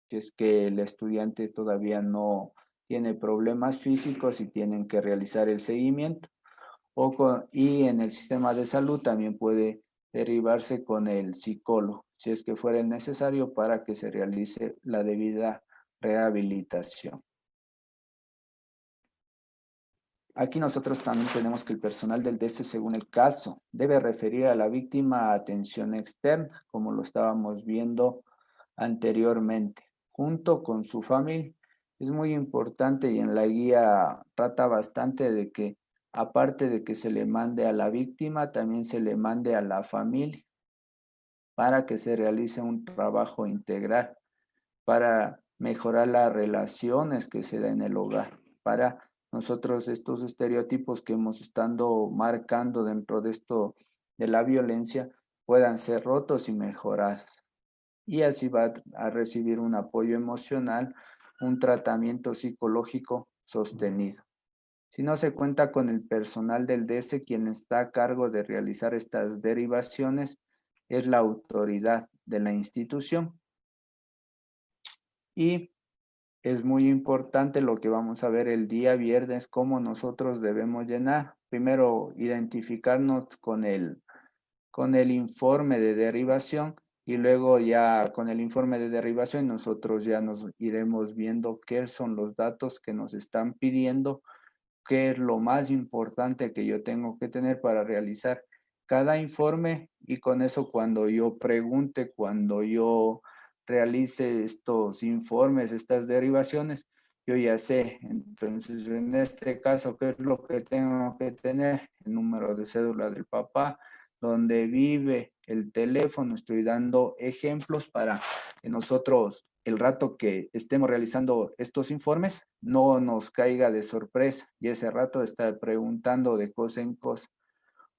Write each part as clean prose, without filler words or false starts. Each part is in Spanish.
si es que el estudiante todavía no tiene problemas físicos y tienen que realizar el seguimiento. Y en el sistema de salud también puede derivarse con el psicólogo, si es que fuera necesario para que se realice la debida rehabilitación. Aquí nosotros también tenemos que el personal del DS, según el caso, debe referir a la víctima a atención externa, como lo estábamos viendo anteriormente, junto con su familia. Es muy importante y en la guía trata bastante de que, aparte de que se le mande a la víctima, también se le mande a la familia para que se realice un trabajo integral, para mejorar las relaciones que se da en el hogar, para nosotros estos estereotipos que hemos estado marcando dentro de esto de la violencia puedan ser rotos y mejorados. Y así va a recibir un apoyo emocional, un tratamiento psicológico sostenido. Si no se cuenta con el personal del DS, quien está a cargo de realizar estas derivaciones es la autoridad de la institución. Y es muy importante lo que vamos a ver el día viernes, cómo nosotros debemos llenar. Primero, identificarnos con el informe de derivación y luego ya con el informe de derivación nosotros ya nos iremos viendo qué son los datos que nos están pidiendo, qué es lo más importante que yo tengo que tener para realizar cada informe y con eso cuando yo pregunte, cuando yo realice estos informes, estas derivaciones, yo ya sé. Entonces, en este caso, ¿qué es lo que tengo que tener? El número de cédula del papá, donde vive, el teléfono. Estoy dando ejemplos para que nosotros, el rato que estemos realizando estos informes, no nos caiga de sorpresa y ese rato estar preguntando de cosa en cosa.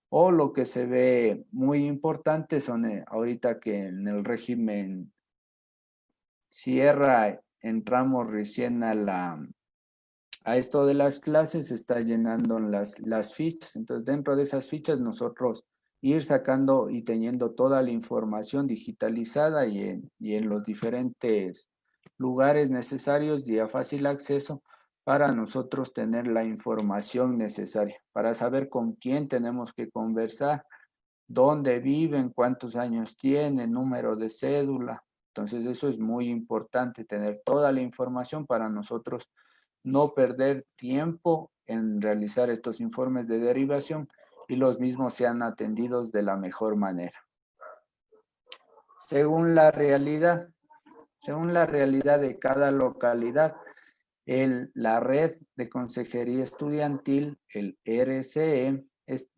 O lo que se ve muy importante son ahorita que en el régimen cierra, entramos recién a esto de las clases, se está llenando las fichas. Entonces, dentro de esas fichas, nosotros ir sacando y teniendo toda la información digitalizada y en los diferentes lugares necesarios y a fácil acceso para nosotros tener la información necesaria, para saber con quién tenemos que conversar, dónde viven, cuántos años tienen, número de cédula. Entonces, eso es muy importante, tener toda la información para nosotros no perder tiempo en realizar estos informes de derivación y los mismos sean atendidos de la mejor manera. Según la realidad, según la realidad de cada localidad, la red de consejería estudiantil, el RCE,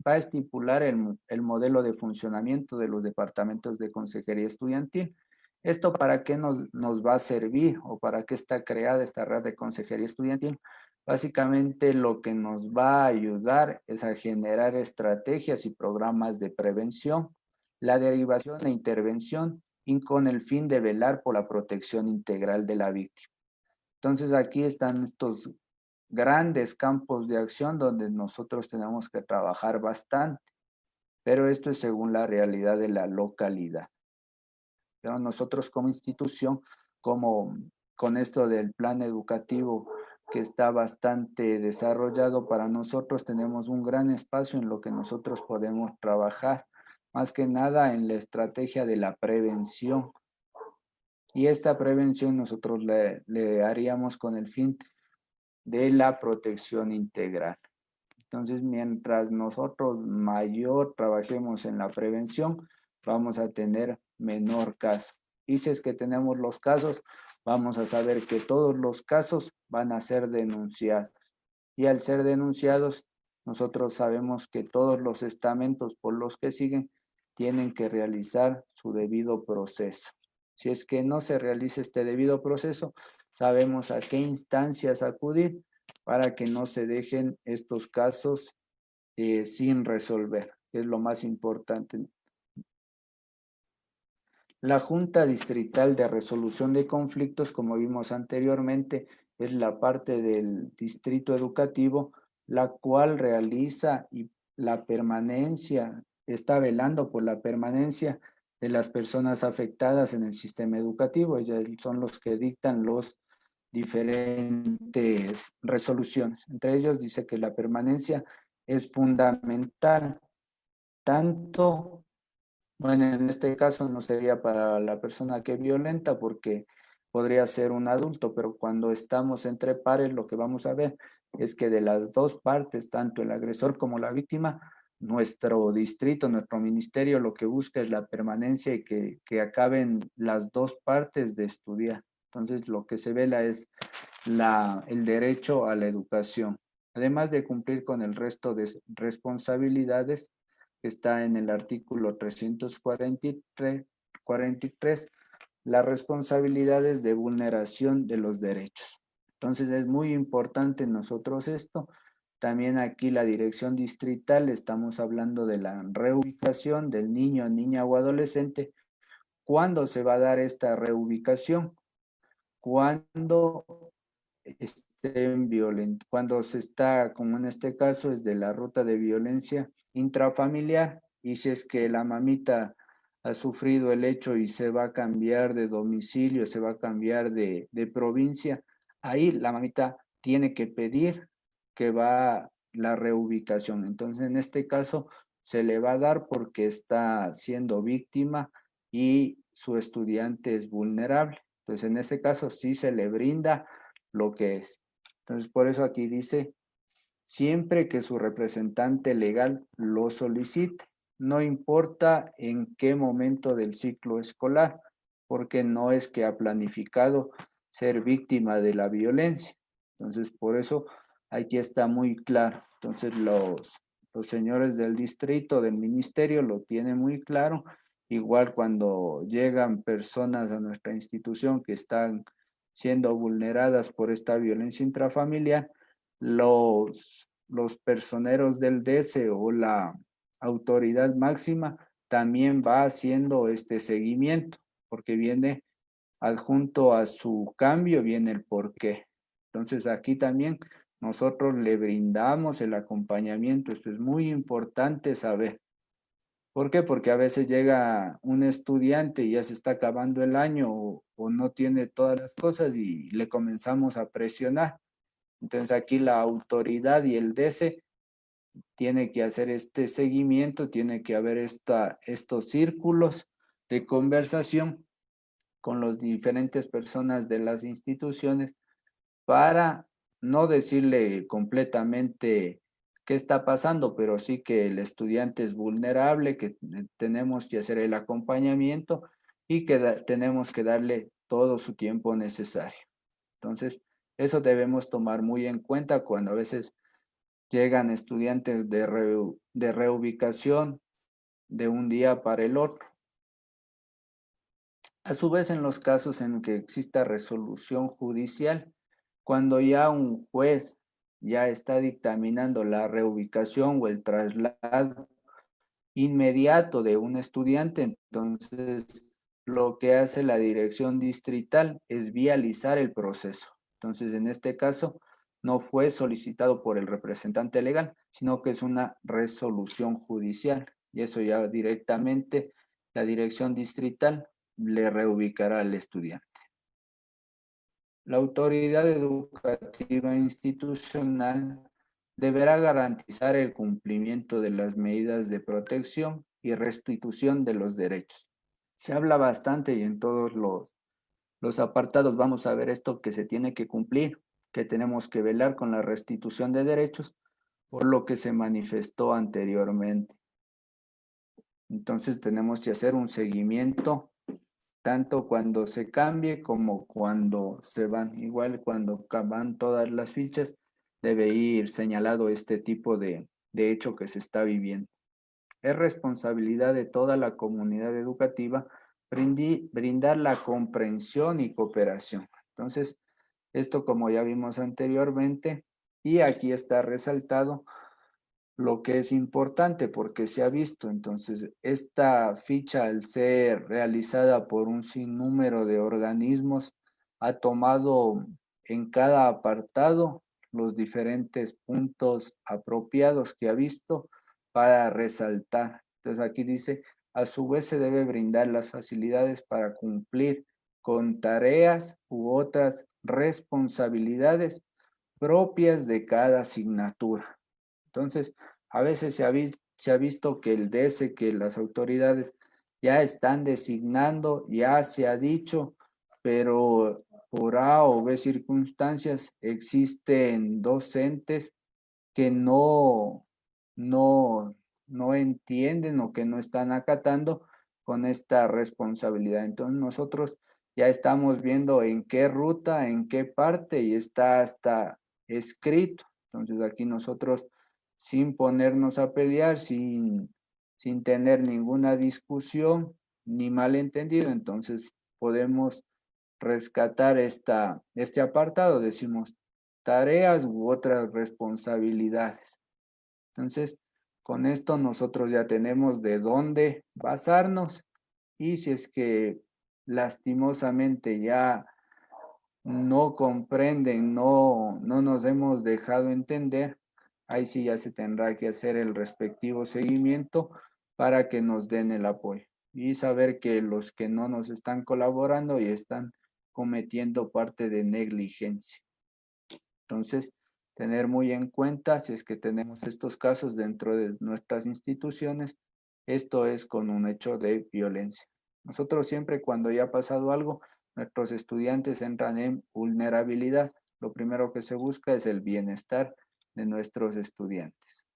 va a estipular el modelo de funcionamiento de los departamentos de consejería estudiantil. ¿Esto para qué nos va a servir o para qué está creada esta red de consejería estudiantil? Básicamente lo que nos va a ayudar es a generar estrategias y programas de prevención, la derivación e intervención y con el fin de velar por la protección integral de la víctima. Entonces aquí están estos grandes campos de acción donde nosotros tenemos que trabajar bastante, pero esto es según la realidad de la localidad. Pero nosotros como institución, como con esto del plan educativo que está bastante desarrollado para nosotros, tenemos un gran espacio en lo que nosotros podemos trabajar, más que nada en la estrategia de la prevención. Y esta prevención nosotros le haríamos con el fin de la protección integral. Entonces, mientras nosotros mayor trabajemos en la prevención, vamos a tener menor caso. Y si es que tenemos los casos, vamos a saber que todos los casos van a ser denunciados. Y al ser denunciados, nosotros sabemos que todos los estamentos por los que siguen tienen que realizar su debido proceso. Si es que no se realiza este debido proceso, sabemos a qué instancias acudir para que no se dejen estos casos sin resolver, que es lo más importante. La Junta Distrital de Resolución de Conflictos, como vimos anteriormente, es la parte del distrito educativo, la cual realiza y la permanencia, está velando por la permanencia de las personas afectadas en el sistema educativo. Ellos son los que dictan los diferentes resoluciones. Entre ellos dice que la permanencia es fundamental, tanto, bueno, en este caso no sería para la persona que violenta porque podría ser un adulto, pero cuando estamos entre pares lo que vamos a ver es que de las dos partes, tanto el agresor como la víctima, nuestro distrito, nuestro ministerio lo que busca es la permanencia y que acaben las dos partes de estudiar. Entonces lo que se vela es el derecho a la educación, además de cumplir con el resto de responsabilidades que está en el artículo 343, las responsabilidades de vulneración de los derechos. Entonces es muy importante nosotros esto. También aquí la dirección distrital, estamos hablando de la reubicación del niño, niña o adolescente. ¿Cuándo se va a dar esta reubicación? Cuando estén violentos, cuando se está, como en este caso, es de la ruta de violencia intrafamiliar, y si es que la mamita ha sufrido el hecho y se va a cambiar de domicilio, se va a cambiar de provincia, ahí la mamita tiene que pedir que va la reubicación. Entonces, en este caso, se le va a dar porque está siendo víctima y su estudiante es vulnerable. Entonces, en este caso, sí se le brinda lo que es. Entonces, por eso aquí dice, siempre que su representante legal lo solicite, no importa en qué momento del ciclo escolar, porque no es que ha planificado ser víctima de la violencia. Entonces, por eso aquí está muy claro. Entonces, los señores del distrito, del ministerio, lo tienen muy claro. Igual cuando llegan personas a nuestra institución que están siendo vulneradas por esta violencia intrafamiliar, los personeros del DESE o la autoridad máxima también va haciendo este seguimiento, porque viene adjunto a su cambio, viene el porqué. Entonces aquí también nosotros le brindamos el acompañamiento. Esto es muy importante saber. ¿Por qué? Porque a veces llega un estudiante y ya se está acabando el año o no tiene todas las cosas y le comenzamos a presionar. Entonces aquí la autoridad y el DESE tiene que hacer este seguimiento, tiene que haber estos círculos de conversación con las diferentes personas de las instituciones para no decirle completamente qué está pasando, pero sí que el estudiante es vulnerable, que tenemos que hacer el acompañamiento y que tenemos que darle todo su tiempo necesario. Entonces, eso debemos tomar muy en cuenta cuando a veces llegan estudiantes de reubicación de un día para el otro. A su vez, en los casos en que exista resolución judicial, cuando ya un juez ya está dictaminando la reubicación o el traslado inmediato de un estudiante, entonces lo que hace la dirección distrital es vializar el proceso. Entonces, en este caso, no fue solicitado por el representante legal, sino que es una resolución judicial. Y eso ya directamente la dirección distrital le reubicará al estudiante. La autoridad educativa institucional deberá garantizar el cumplimiento de las medidas de protección y restitución de los derechos. Se habla bastante y en todos los apartados vamos a ver esto que se tiene que cumplir, que tenemos que velar con la restitución de derechos por lo que se manifestó anteriormente. Entonces tenemos que hacer un seguimiento tanto cuando se cambie como cuando se van. Igual cuando van todas las fichas, debe ir señalado este tipo de hecho que se está viviendo. Es responsabilidad de toda la comunidad educativa brindar la comprensión y cooperación. Entonces, esto como ya vimos anteriormente, y aquí está resaltado lo que es importante porque se ha visto. Entonces, esta ficha al ser realizada por un sinnúmero de organismos ha tomado en cada apartado los diferentes puntos apropiados que ha visto para resaltar. Entonces, aquí dice a su vez se debe brindar las facilidades para cumplir con tareas u otras responsabilidades propias de cada asignatura. Entonces, a veces se ha visto que el DS, que las autoridades ya están designando, ya se ha dicho, pero por A o B circunstancias existen docentes que no entienden o que no están acatando con esta responsabilidad. Entonces nosotros ya estamos viendo en qué ruta, en qué parte y está hasta escrito. Entonces aquí nosotros sin ponernos a pelear, sin tener ninguna discusión ni malentendido, entonces podemos rescatar este apartado, decimos tareas u otras responsabilidades. Entonces, con esto nosotros ya tenemos de dónde basarnos y si es que lastimosamente ya no comprenden, no nos hemos dejado entender, ahí sí ya se tendrá que hacer el respectivo seguimiento para que nos den el apoyo y saber que los que no nos están colaborando y están cometiendo parte de negligencia. Entonces, tener muy en cuenta si es que tenemos estos casos dentro de nuestras instituciones, esto es con un hecho de violencia. Nosotros siempre cuando ya ha pasado algo, nuestros estudiantes entran en vulnerabilidad. Lo primero que se busca es el bienestar de nuestros estudiantes.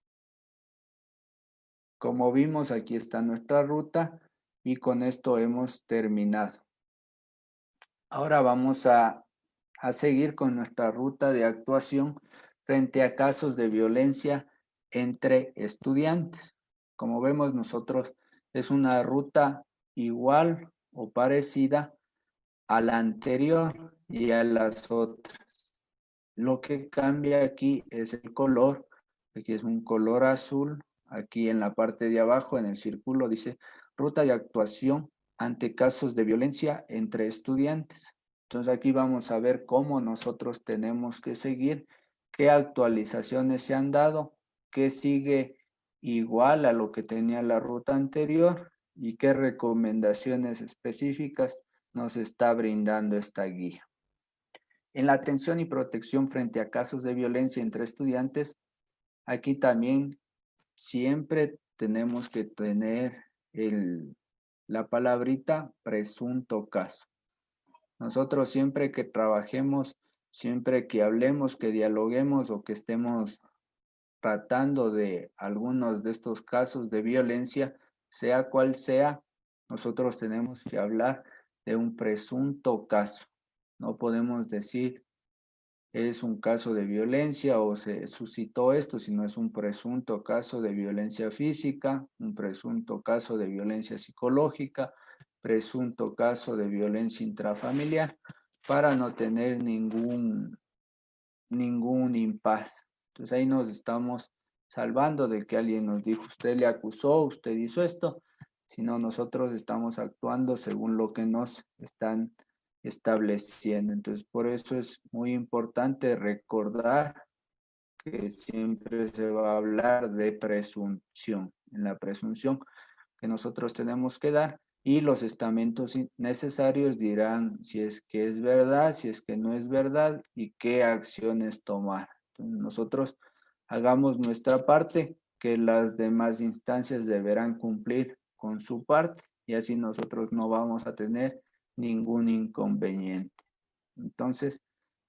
Como vimos, aquí está nuestra ruta y con esto hemos terminado. Ahora vamos a seguir con nuestra ruta de actuación frente a casos de violencia entre estudiantes. Como vemos nosotros, es una ruta igual o parecida a la anterior y a las otras. Lo que cambia aquí es el color. Aquí es un color azul. Aquí en la parte de abajo, en el círculo, dice ruta de actuación ante casos de violencia entre estudiantes. Entonces aquí vamos a ver cómo nosotros tenemos que seguir, qué actualizaciones se han dado, qué sigue igual a lo que tenía la ruta anterior y qué recomendaciones específicas nos está brindando esta guía. En la atención y protección frente a casos de violencia entre estudiantes, aquí también siempre tenemos que tener la palabrita presunto caso. Nosotros siempre que trabajemos, siempre que hablemos, que dialoguemos o que estemos tratando de algunos de estos casos de violencia, sea cual sea, nosotros tenemos que hablar de un presunto caso. No podemos decir es un caso de violencia o se suscitó esto, sino es un presunto caso de violencia física, un presunto caso de violencia psicológica, presunto caso de violencia intrafamiliar, para no tener ningún impasse. Entonces ahí nos estamos salvando de que alguien nos dijo, usted le acusó, usted hizo esto, sino nosotros estamos actuando según lo que nos están estableciendo. Entonces, por eso es muy importante recordar que siempre se va a hablar de presunción. En la presunción que nosotros tenemos que dar y los estamentos necesarios dirán si es que es verdad, si es que no es verdad y qué acciones tomar. Entonces, nosotros hagamos nuestra parte, que las demás instancias deberán cumplir con su parte y así nosotros no vamos a tener ningún inconveniente. Entonces,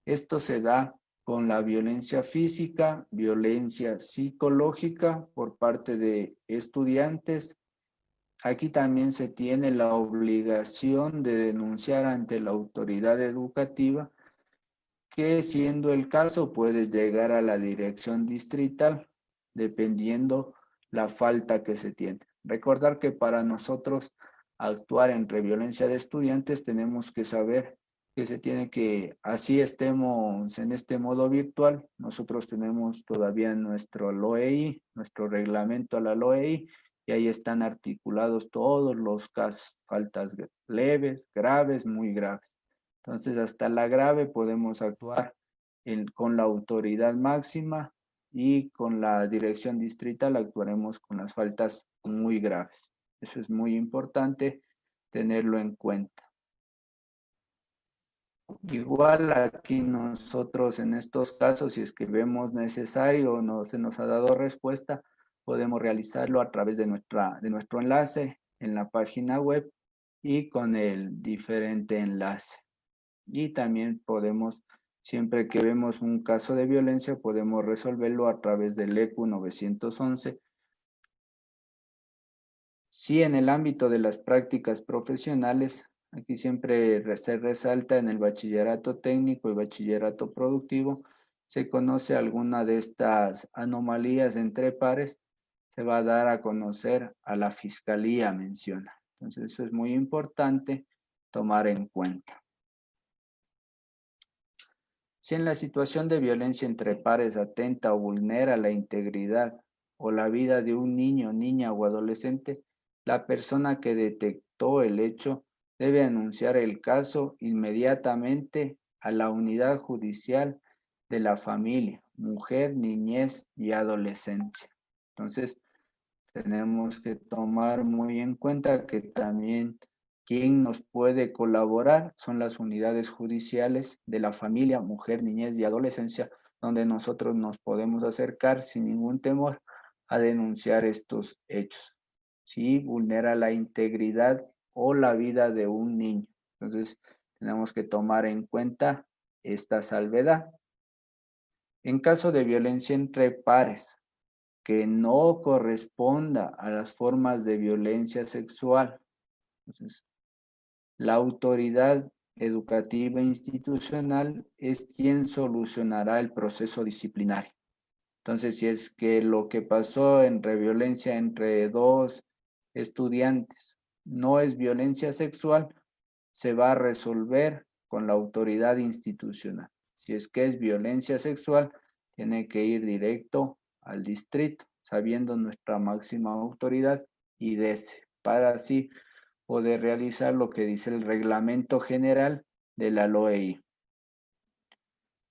esto se da con la violencia física, violencia psicológica por parte de estudiantes. Aquí también se tiene la obligación de denunciar ante la autoridad educativa que siendo el caso puede llegar a la dirección distrital dependiendo la falta que se tiene. Recordar que para nosotros actuar entre violencia de estudiantes tenemos que saber que se tiene que, así estemos en este modo virtual, nosotros tenemos todavía nuestro LOEI, nuestro reglamento a la LOEI, y ahí están articulados todos los casos, faltas leves, graves, muy graves. Entonces, hasta la grave podemos actuar con la autoridad máxima y con la dirección distrital actuaremos con las faltas muy graves. Eso es muy importante tenerlo en cuenta. Igual aquí nosotros en estos casos, si es que vemos necesario o no se nos ha dado respuesta, podemos realizarlo a través de nuestro enlace en la página web y con el diferente enlace. Y también podemos, siempre que vemos un caso de violencia, podemos resolverlo a través del ECU 911. Sí, en el ámbito de las prácticas profesionales, aquí siempre se resalta en el bachillerato técnico y bachillerato productivo, se conoce alguna de estas anomalías entre pares, se va a dar a conocer a la fiscalía, menciona. Entonces eso es muy importante tomar en cuenta. Si en la situación de violencia entre pares atenta o vulnera la integridad o la vida de un niño, niña o adolescente, la persona que detectó el hecho debe anunciar el caso inmediatamente a la unidad judicial de la familia, mujer, niñez y adolescencia. Entonces, tenemos que tomar muy en cuenta que también quien nos puede colaborar son las unidades judiciales de la familia, mujer, niñez y adolescencia, donde nosotros nos podemos acercar sin ningún temor a denunciar estos hechos. Si vulnera la integridad o la vida de un niño. Entonces, tenemos que tomar en cuenta esta salvedad. En caso de violencia entre pares, que no corresponda a las formas de violencia sexual. Entonces, la autoridad educativa institucional es quien solucionará el proceso disciplinario. Entonces, si es que lo que pasó entre violencia entre dos estudiantes no es violencia sexual, se va a resolver con la autoridad institucional. Si es que es violencia sexual, tiene que ir directo al distrito, sabiendo nuestra máxima autoridad y DESE, para así poder realizar lo que dice el reglamento general de la LOEI.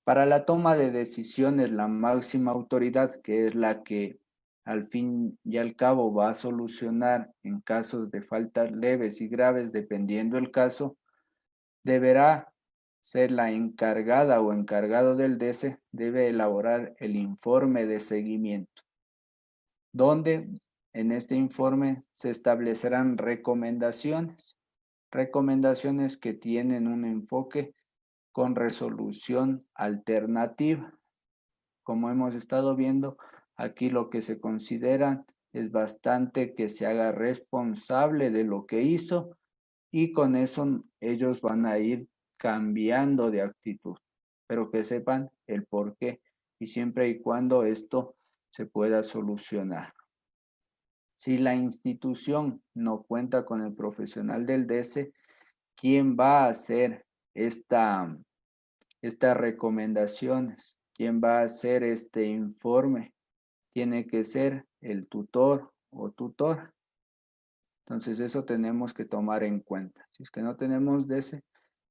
Para la toma de decisiones, la máxima autoridad, que es la que al fin y al cabo va a solucionar en casos de faltas leves y graves, dependiendo el caso, deberá ser la encargada o encargado del DESE, debe elaborar el informe de seguimiento, donde en este informe se establecerán recomendaciones que tienen un enfoque con resolución alternativa. Como hemos estado viendo, aquí lo que se considera es bastante que se haga responsable de lo que hizo y con eso ellos van a ir cambiando de actitud, pero que sepan el por qué y siempre y cuando esto se pueda solucionar. Si la institución no cuenta con el profesional del DESE, ¿quién va a hacer estas recomendaciones? ¿Quién va a hacer este informe? Tiene que ser el tutor o tutora. Entonces eso tenemos que tomar en cuenta. Si es que no tenemos DESE,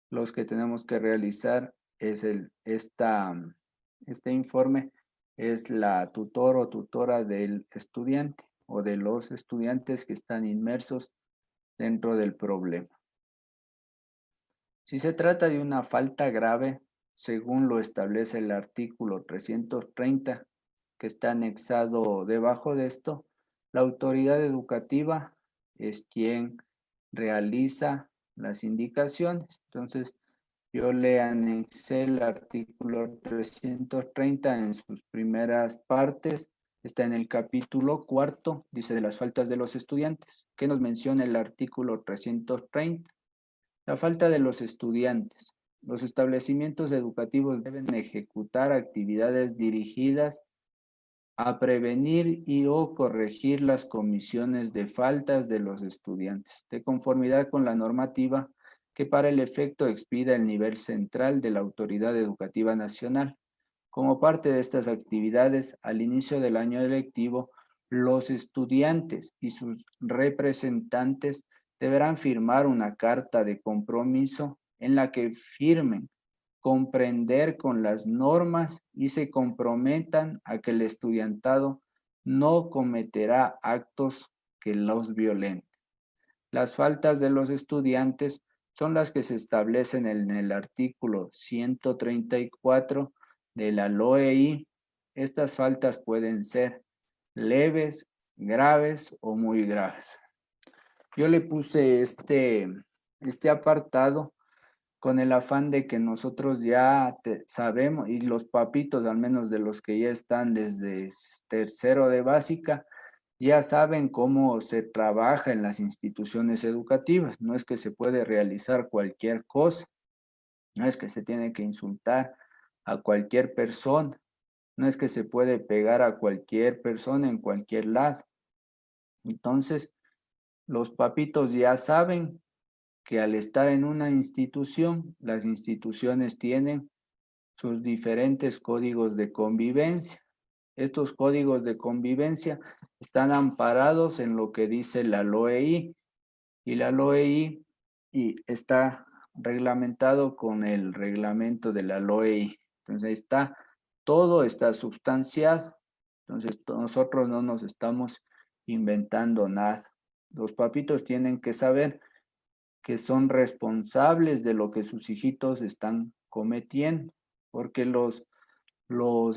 los que tenemos que realizar es este informe, es la tutor o tutora del estudiante o de los estudiantes que están inmersos dentro del problema. Si se trata de una falta grave, según lo establece el artículo 330, que está anexado debajo de esto, la autoridad educativa es quien realiza las indicaciones. Entonces, yo le anexé el artículo 330 en sus primeras partes. Está en el capítulo 4, dice de las faltas de los estudiantes. ¿Qué nos menciona el artículo 330? La falta de los estudiantes. Los establecimientos educativos deben ejecutar actividades dirigidas a prevenir y o corregir las comisiones de faltas de los estudiantes, de conformidad con la normativa que para el efecto expida el nivel central de la Autoridad Educativa Nacional. Como parte de estas actividades, al inicio del año lectivo, los estudiantes y sus representantes deberán firmar una carta de compromiso en la que firmen comprender con las normas y se comprometan a que el estudiantado no cometerá actos que los violenten. Las faltas de los estudiantes son las que se establecen en el artículo 134 de la LOEI. Estas faltas pueden ser leves, graves o muy graves. Yo le puse este apartado con el afán de que nosotros ya sabemos, y los papitos, al menos de los que ya están desde tercero de básica, ya saben cómo se trabaja en las instituciones educativas. No es que se puede realizar cualquier cosa, no es que se tiene que insultar a cualquier persona, no es que se puede pegar a cualquier persona en cualquier lado. Entonces, los papitos ya saben que al estar en una institución, las instituciones tienen sus diferentes códigos de convivencia. Estos códigos de convivencia están amparados en lo que dice la LOEI, y la LOEI está reglamentado con el reglamento de la LOEI. Entonces todo está sustanciado. Entonces nosotros no nos estamos inventando nada. Los papitos tienen que saber que son responsables de lo que sus hijitos están cometiendo, porque los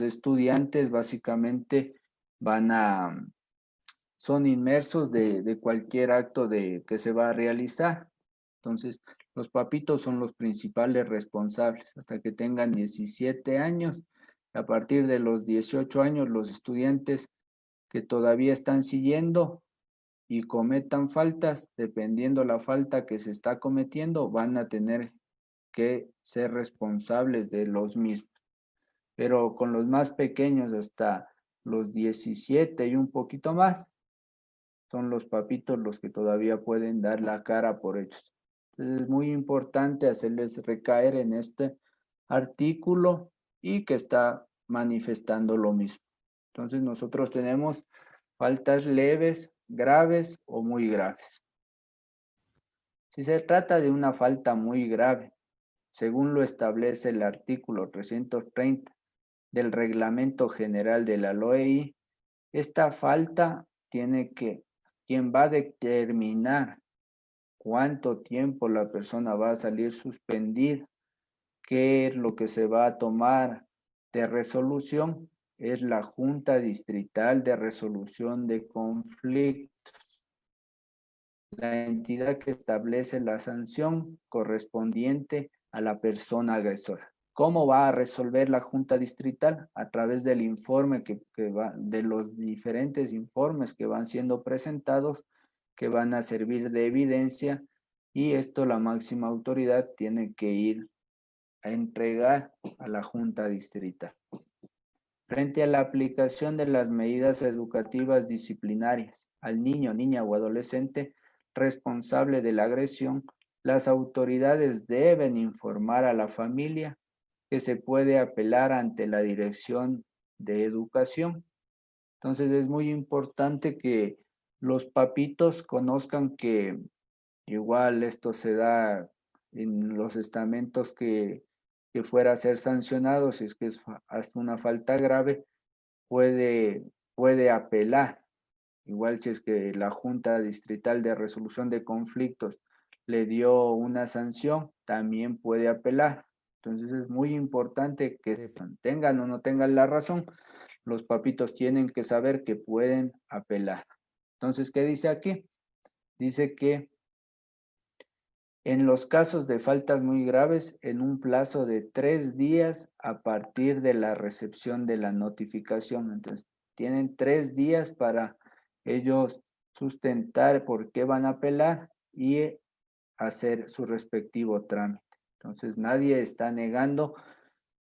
estudiantes básicamente son inmersos de cualquier acto que se va a realizar. Entonces, los papitos son los principales responsables hasta que tengan 17 años. A partir de los 18 años, los estudiantes que todavía están siguiendo y cometan faltas, dependiendo la falta que se está cometiendo, van a tener que ser responsables de los mismos. Pero con los más pequeños, hasta los 17 y un poquito más, son los papitos los que todavía pueden dar la cara por ellos. Entonces es muy importante hacerles recaer en este artículo y que está manifestando lo mismo. Entonces nosotros tenemos faltas leves, graves o muy graves. Si se trata de una falta muy grave, según lo establece el artículo 330 del Reglamento General de la LOEI, esta falta quien va a determinar cuánto tiempo la persona va a salir suspendida, qué es lo que se va a tomar de resolución, es la Junta Distrital de Resolución de Conflictos, la entidad que establece la sanción correspondiente a la persona agresora. ¿Cómo va a resolver la Junta Distrital? A través del informe de los diferentes informes que van siendo presentados, que van a servir de evidencia, y esto la máxima autoridad tiene que ir a entregar a la Junta Distrital. Frente a la aplicación de las medidas educativas disciplinarias al niño, niña o adolescente responsable de la agresión, las autoridades deben informar a la familia que se puede apelar ante la Dirección de Educación. Entonces es muy importante que los papitos conozcan que igual esto se da en los estamentos que fuera a ser sancionado, si es que es hasta una falta grave, puede apelar. Igual si es que la Junta Distrital de Resolución de Conflictos le dio una sanción, también puede apelar. Entonces es muy importante que sepan, tengan o no tengan la razón, los papitos tienen que saber que pueden apelar. Entonces, ¿qué dice aquí? Dice que en los casos de faltas muy graves, en un plazo de 3 días a partir de la recepción de la notificación. Entonces, tienen 3 días para ellos sustentar por qué van a apelar y hacer su respectivo trámite. Entonces, nadie está negando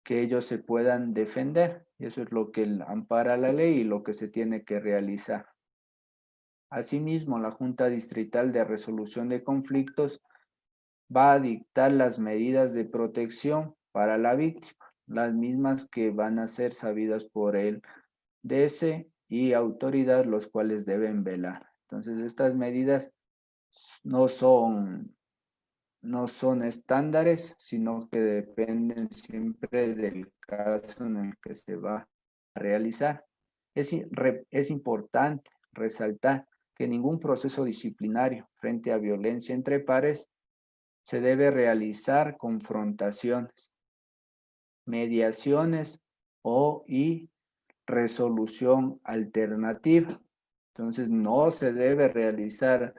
que ellos se puedan defender. Eso es lo que ampara la ley y lo que se tiene que realizar. Asimismo, la Junta Distrital de Resolución de Conflictos va a dictar las medidas de protección para la víctima, las mismas que van a ser sabidas por el DS y autoridad, los cuales deben velar. Entonces, estas medidas no son estándares, sino que dependen siempre del caso en el que se va a realizar. Es importante resaltar que ningún proceso disciplinario frente a violencia entre pares se debe realizar confrontaciones, mediaciones y resolución alternativa. Entonces no se debe realizar,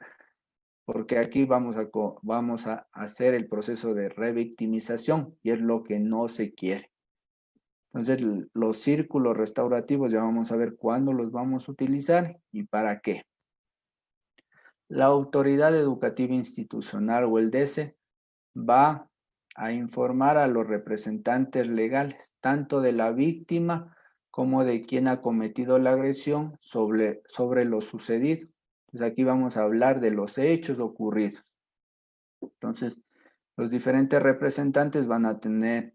porque aquí vamos a hacer el proceso de revictimización y es lo que no se quiere. Entonces los círculos restaurativos ya vamos a ver cuándo los vamos a utilizar y para qué. La autoridad educativa institucional o el DECE va a informar a los representantes legales, tanto de la víctima como de quien ha cometido la agresión sobre lo sucedido. Entonces aquí vamos a hablar de los hechos ocurridos. Entonces, los diferentes representantes van a tener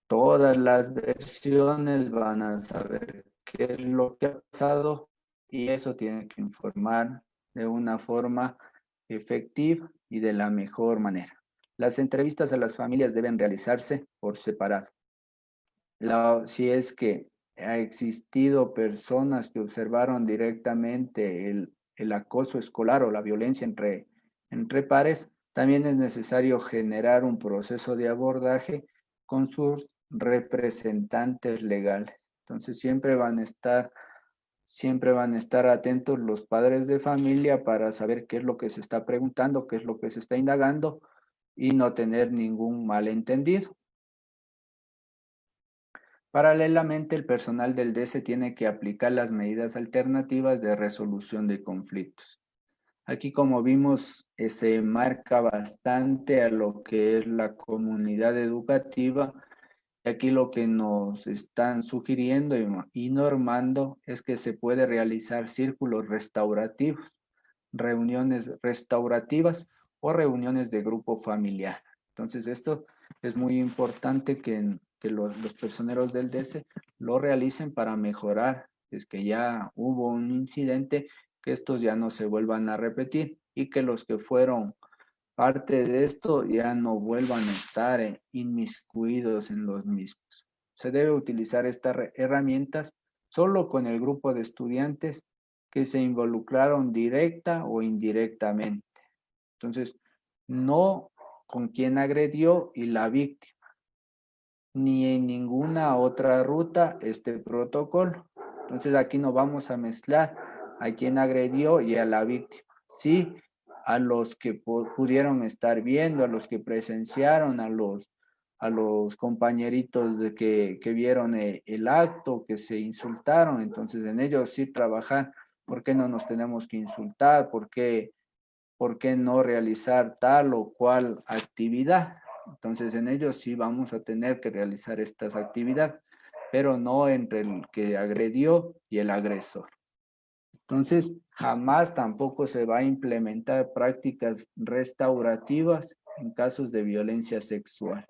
todas las versiones, van a saber qué es lo que ha pasado y eso tiene que informar de una forma efectiva y de la mejor manera. Las entrevistas a las familias deben realizarse por separado. Si es que ha existido personas que observaron directamente el acoso escolar o la violencia entre pares, también es necesario generar un proceso de abordaje con sus representantes legales. Entonces siempre van a estar atentos los padres de familia para saber qué es lo que se está preguntando, qué es lo que se está indagando y no tener ningún malentendido. Paralelamente, el personal del DECE tiene que aplicar las medidas alternativas de resolución de conflictos. Aquí, como vimos, se marca bastante a lo que es la comunidad educativa. Aquí lo que nos están sugiriendo y normando es que se puede realizar círculos restaurativos, reuniones restaurativas o reuniones de grupo familiar. Entonces, esto es muy importante que los personeros del DECE lo realicen para mejorar. Es que ya hubo un incidente, que estos ya no se vuelvan a repetir y que los que fueron parte de esto ya no vuelvan a estar inmiscuidos en los mismos. Se debe utilizar estas herramientas solo con el grupo de estudiantes que se involucraron directa o indirectamente. Entonces, no con quien agredió y la víctima, ni en ninguna otra ruta este protocolo. Entonces, aquí no vamos a mezclar a quien agredió y a la víctima. Sí, a los que pudieron estar viendo, a los que presenciaron, a los compañeritos que vieron el acto, que se insultaron. Entonces, en ellos sí trabajar. ¿Por qué no nos tenemos que insultar? ¿Por qué no realizar tal o cual actividad? Entonces, en ellos sí vamos a tener que realizar estas actividades, pero no entre el que agredió y el agresor. Entonces, jamás tampoco se va a implementar prácticas restaurativas en casos de violencia sexual.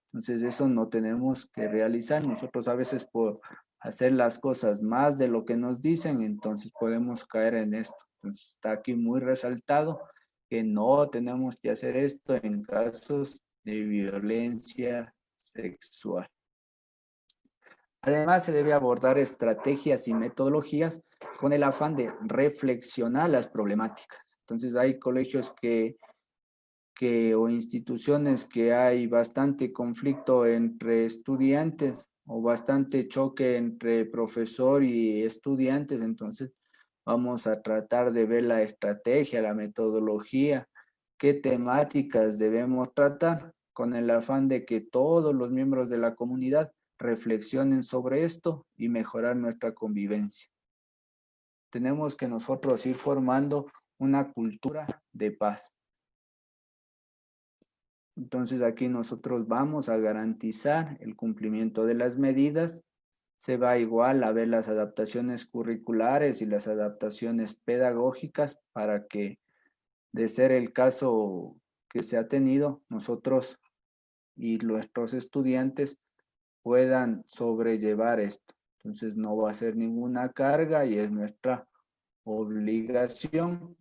Entonces, eso no tenemos que realizar. Nosotros a veces por hacer las cosas más de lo que nos dicen, entonces podemos caer en esto. Entonces, está aquí muy resaltado que no tenemos que hacer esto en casos de violencia sexual. Además, se debe abordar estrategias y metodologías con el afán de reflexionar las problemáticas. Entonces, hay colegios o instituciones que hay bastante conflicto entre estudiantes o bastante choque entre profesor y estudiantes. Entonces, vamos a tratar de ver la estrategia, la metodología, qué temáticas debemos tratar con el afán de que todos los miembros de la comunidad reflexionen sobre esto y mejorar nuestra convivencia. Tenemos que nosotros ir formando una cultura de paz. Entonces aquí nosotros vamos a garantizar el cumplimiento de las medidas. Se va igual a ver las adaptaciones curriculares y las adaptaciones pedagógicas para que, de ser el caso que se ha tenido, nosotros y nuestros estudiantes puedan sobrellevar esto. Entonces no va a ser ninguna carga y es nuestra obligación.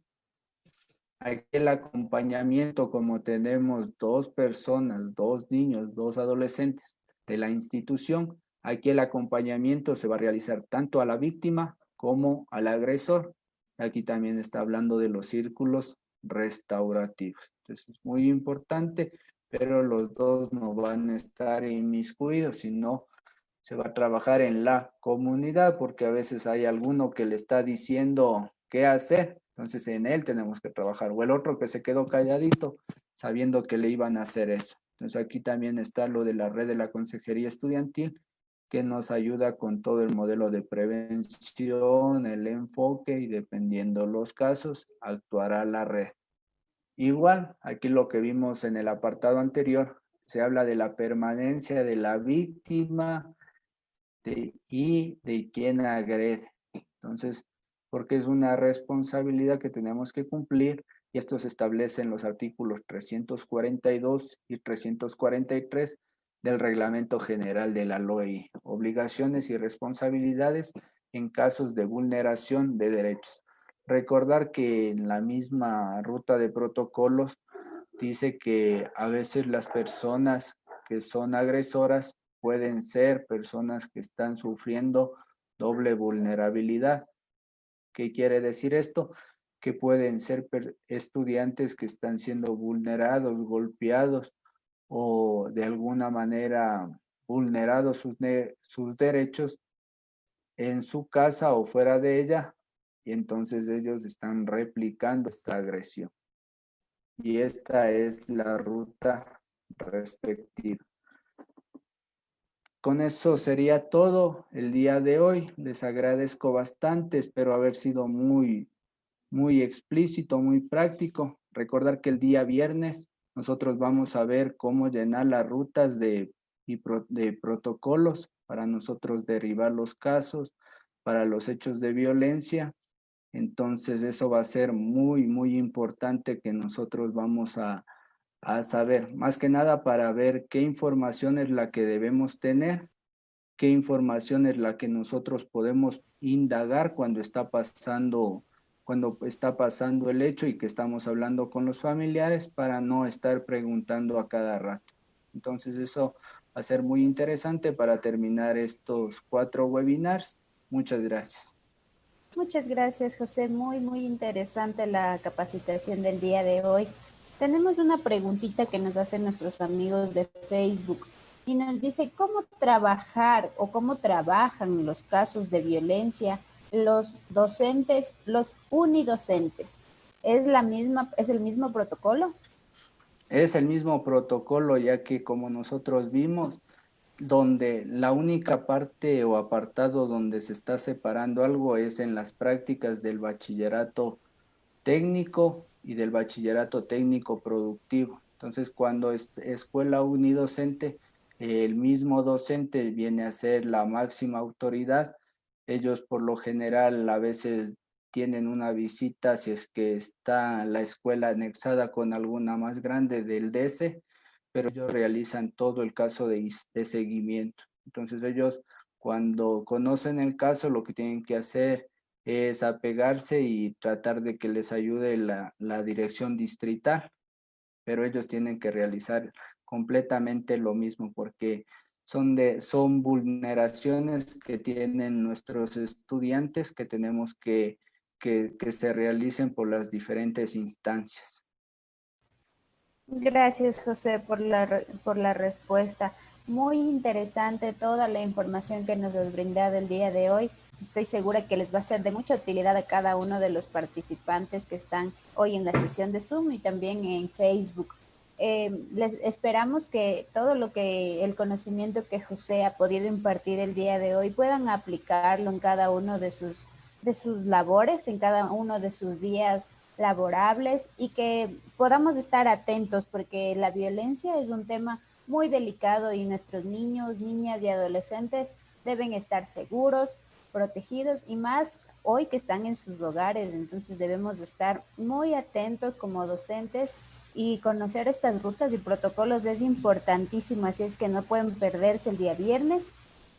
Aquí el acompañamiento, como tenemos dos personas, dos niños, dos adolescentes de la institución, aquí el acompañamiento se va a realizar tanto a la víctima como al agresor. Aquí también está hablando de los círculos restaurativos. Entonces es muy importante, pero los dos no van a estar inmiscuidos, sino se va a trabajar en la comunidad, porque a veces hay alguno que le está diciendo qué hacer, entonces en él tenemos que trabajar, o el otro que se quedó calladito sabiendo que le iban a hacer eso. Entonces aquí también está lo de la red de la consejería estudiantil, que nos ayuda con todo el modelo de prevención, el enfoque, y dependiendo los casos, actuará la red. Igual, aquí lo que vimos en el apartado anterior, se habla de la permanencia de la víctima y de quien agrede. Entonces, porque es una responsabilidad que tenemos que cumplir, y esto se establece en los artículos 342 y 343 del Reglamento General de la LOI, obligaciones y responsabilidades en casos de vulneración de derechos. Recordar que en la misma ruta de protocolos dice que a veces las personas que son agresoras pueden ser personas que están sufriendo doble vulnerabilidad. ¿Qué quiere decir esto? Que pueden ser estudiantes que están siendo vulnerados, golpeados o de alguna manera vulnerados sus derechos en su casa o fuera de ella, y entonces ellos están replicando esta agresión. Y esta es la ruta respectiva. Con eso sería todo el día de hoy. Les agradezco bastante, espero haber sido muy explícito, muy práctico. Recordar que el día viernes nosotros vamos a ver cómo llenar las rutas de protocolos para nosotros derivar los casos para los hechos de violencia. Entonces eso va a ser muy importante, que nosotros vamos a saber, más que nada para ver qué información es la que debemos tener, qué información es la que nosotros podemos indagar cuando está pasando el hecho y que estamos hablando con los familiares, para no estar preguntando a cada rato. Entonces eso va a ser muy interesante para terminar estos 4 webinars. Muchas gracias. Muchas gracias, José. Muy interesante la capacitación del día de hoy. Tenemos una preguntita que nos hacen nuestros amigos de Facebook y nos dice cómo trabajar o cómo trabajan los casos de violencia los docentes, los unidocentes. ¿Es el mismo protocolo? Es el mismo protocolo, ya que como nosotros vimos, donde la única parte o apartado donde se está separando algo es en las prácticas del bachillerato técnico y del bachillerato técnico productivo. Entonces, cuando es escuela unidocente, el mismo docente viene a ser la máxima autoridad. Ellos por lo general a veces tienen una visita si es que está la escuela anexada con alguna más grande del DS, pero ellos realizan todo el caso de seguimiento. Entonces ellos, cuando conocen el caso, lo que tienen que hacer es apegarse y tratar de que les ayude la dirección distrital, pero ellos tienen que realizar completamente lo mismo, porque son vulneraciones que tienen nuestros estudiantes, que tenemos que se realicen por las diferentes instancias. Gracias, José, por la respuesta. Muy interesante toda la información que nos has brindado el día de hoy. Estoy segura que les va a ser de mucha utilidad a cada uno de los participantes que están hoy en la sesión de Zoom y también en Facebook. Les esperamos que todo el conocimiento que José ha podido impartir el día de hoy puedan aplicarlo en cada uno de sus labores, en cada uno de sus días laborables, y que podamos estar atentos porque la violencia es un tema muy delicado y nuestros niños, niñas y adolescentes deben estar seguros, protegidos, y más hoy que están en sus hogares. Entonces debemos estar muy atentos como docentes, y conocer estas rutas y protocolos es importantísimo, así es que no pueden perderse el día viernes.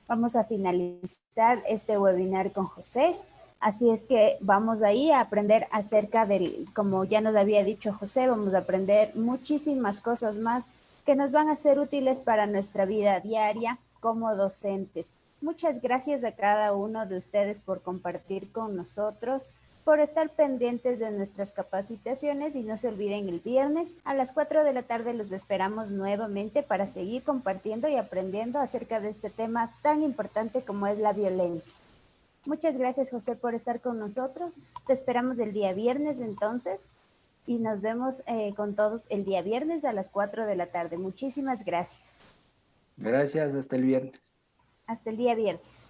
Vamos a finalizar este webinar con José. Así es que vamos ahí a aprender acerca del, como ya nos había dicho José, vamos a aprender muchísimas cosas más que nos van a ser útiles para nuestra vida diaria como docentes. Muchas gracias a cada uno de ustedes por compartir con nosotros por estar pendientes de nuestras capacitaciones y no se olviden el viernes a las 4 de la tarde los esperamos nuevamente para seguir compartiendo y aprendiendo acerca de este tema tan importante como es la violencia. Muchas gracias, José, por estar con nosotros. Te esperamos el día viernes entonces y nos vemos con todos el día viernes a las 4 de la tarde. Muchísimas gracias. Gracias, hasta el viernes. Hasta el día viernes.